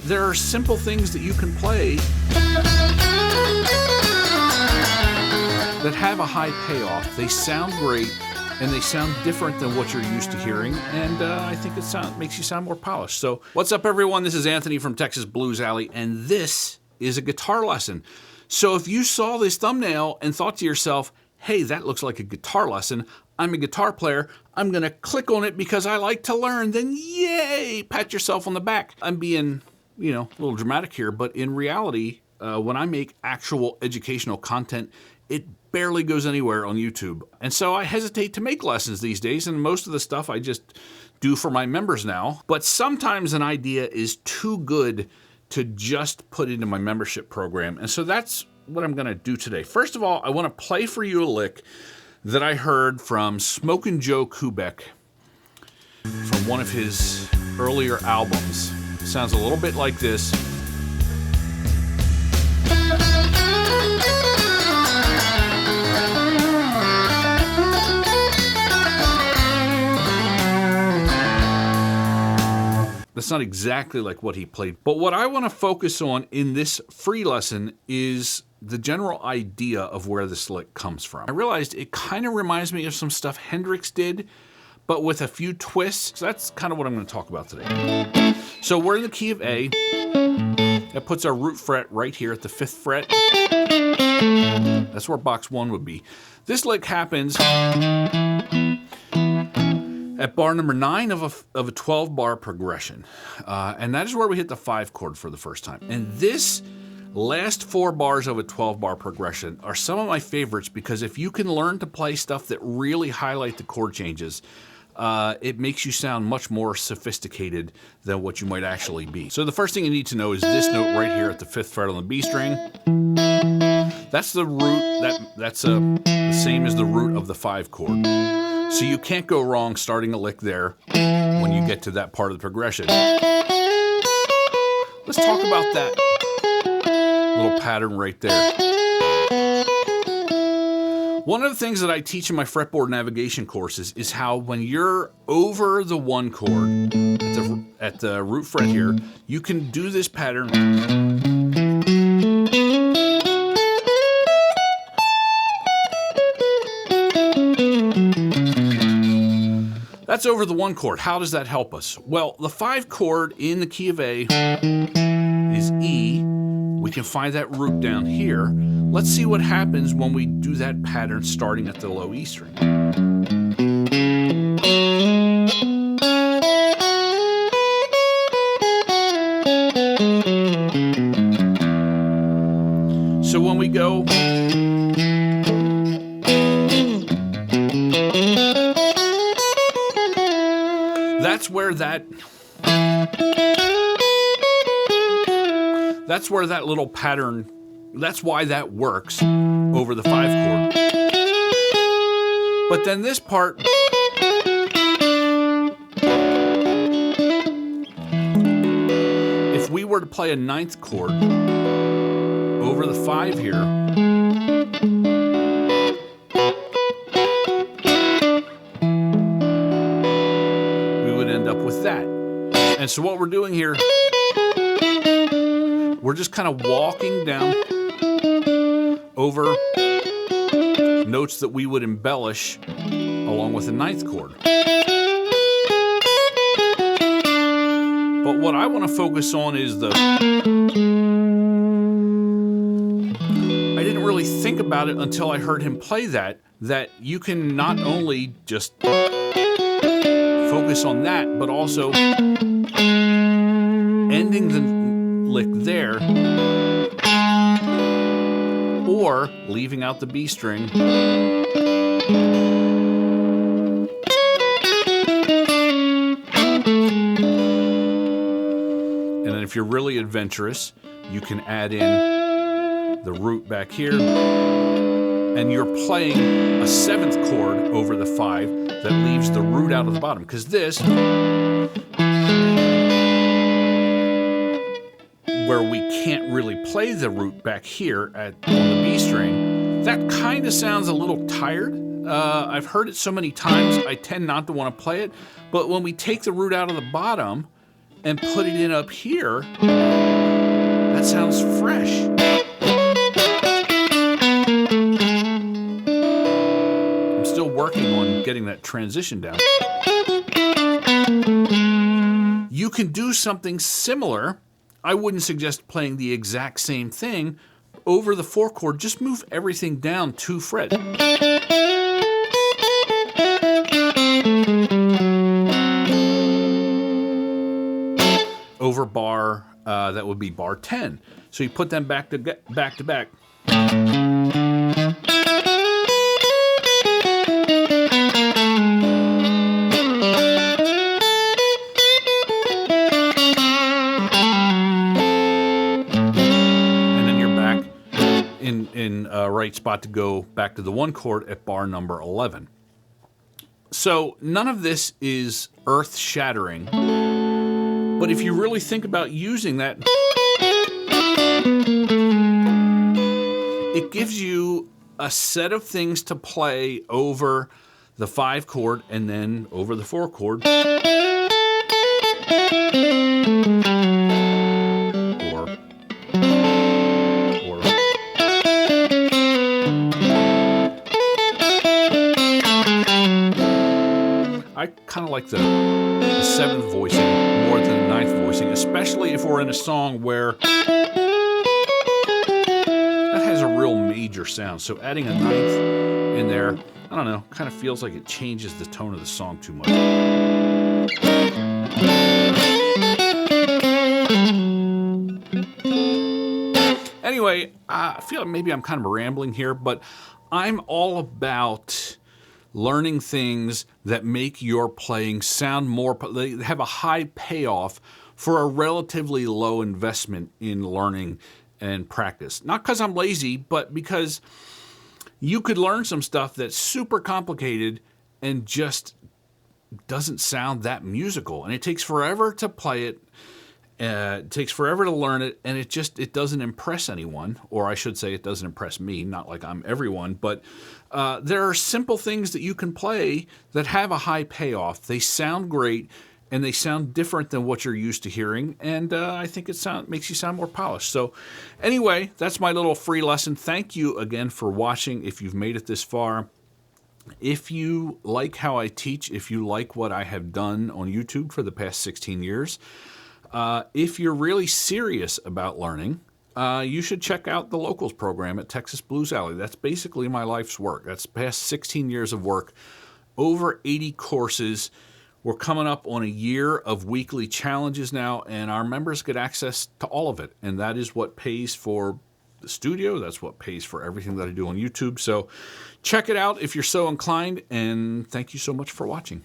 there are simple things that you can play that have a high payoff. They sound great, and they sound different than what you're used to hearing, and I think it makes you sound more polished. So what's up, everyone? This is Anthony from Texas Blues Alley, and this is a guitar lesson. So if you saw this thumbnail and thought to yourself, hey, that looks like a guitar lesson, I'm a guitar player, I'm gonna click on it because I like to learn, then yay, pat yourself on the back. I'm being, a little dramatic here, but in reality, when I make actual educational content, it barely goes anywhere on YouTube. And so I hesitate to make lessons these days, and most of the stuff I just do for my members now. But sometimes an idea is too good to just put into my membership program. And so that's what I'm gonna do today. First of all, I wanna play for you a lick that I heard from Smokin' Joe Kubek from one of his earlier albums. Sounds a little bit like this. That's not exactly like what he played, but what I want to focus on in this free lesson is the general idea of where this lick comes from. I realized it kind of reminds me of some stuff Hendrix did, but with a few twists. So that's kind of what I'm going to talk about today. So we're in the key of A. That puts our root fret right here at the 5th fret. That's where box 1 would be. This lick happens at bar number 9 of a 12-bar progression. And that is where we hit the 5 chord for the first time. And this last 4 bars of a 12-bar progression are some of my favorites because if you can learn to play stuff that really highlight the chord changes, it makes you sound much more sophisticated than what you might actually be. So the first thing you need to know is this note right here at the 5th fret on the B string. That's the root, that's the same as the root of the 5 chord. So you can't go wrong starting a lick there when you get to that part of the progression. Let's talk about that little pattern right there. One of the things that I teach in my fretboard navigation courses is how when you're over the 1 chord at the root fret here, you can do this pattern. That's over the 1 chord. How does that help us? Well, the 5 chord in the key of A is E. We can find that root down here. Let's see what happens when we do that pattern starting at the low E string. So when we go that's where that little pattern, that's why that works over the 5 chord. But then this part, if we were to play a 9th chord over the 5 here, with that. And so what we're doing here, we're just kind of walking down over notes that we would embellish along with the 9th chord. But what I want to focus on is I didn't really think about it until I heard him play that you can not only just focus on that, but also ending the lick there, or leaving out the B string. And then if you're really adventurous, you can add in the root back here, and you're playing a 7th chord over the 5 that leaves the root out of the bottom, because this, where we can't really play the root back here on the B string, that kind of sounds a little tired. I've heard it so many times, I tend not to want to play it, but when we take the root out of the bottom, and put it in up here, that sounds fresh. I'm still working on getting that transition down. You can do something similar. I wouldn't suggest playing the exact same thing over the 4 chord. Just move everything down 2 frets. Over bar, that would be bar 10. So you put them back to back. In right spot to go back to the 1 chord at bar number 11. So none of this is earth-shattering, but if you really think about using that, it gives you a set of things to play over the 5 chord and then over the 4 chord. I kind of like the 7th voicing more than the 9th voicing, especially if we're in a song where that has a real major sound. So adding a 9th in there, I don't know, kind of feels like it changes the tone of the song too much. Anyway, I feel like maybe I'm kind of rambling here, but I'm all about learning things that make your playing sound more, they have a high payoff for a relatively low investment in learning and practice. Not because I'm lazy, but because you could learn some stuff that's super complicated and just doesn't sound that musical. And it takes forever to play it. It takes forever to learn it, and it doesn't impress anyone, or I should say it doesn't impress me, not like I'm everyone, but there are simple things that you can play that have a high payoff. They sound great, and they sound different than what you're used to hearing, and I think it makes you sound more polished. So anyway, that's my little free lesson. Thank you again for watching if you've made it this far. If you like how I teach, if you like what I have done on YouTube for the past 16 years, if you're really serious about learning, you should check out the Locals program at Texas Blues Alley. That's basically my life's work. That's past 16 years of work, over 80 courses. We're coming up on a year of weekly challenges now, and our members get access to all of it. And that is what pays for the studio. That's what pays for everything that I do on YouTube. So check it out if you're so inclined, and thank you so much for watching.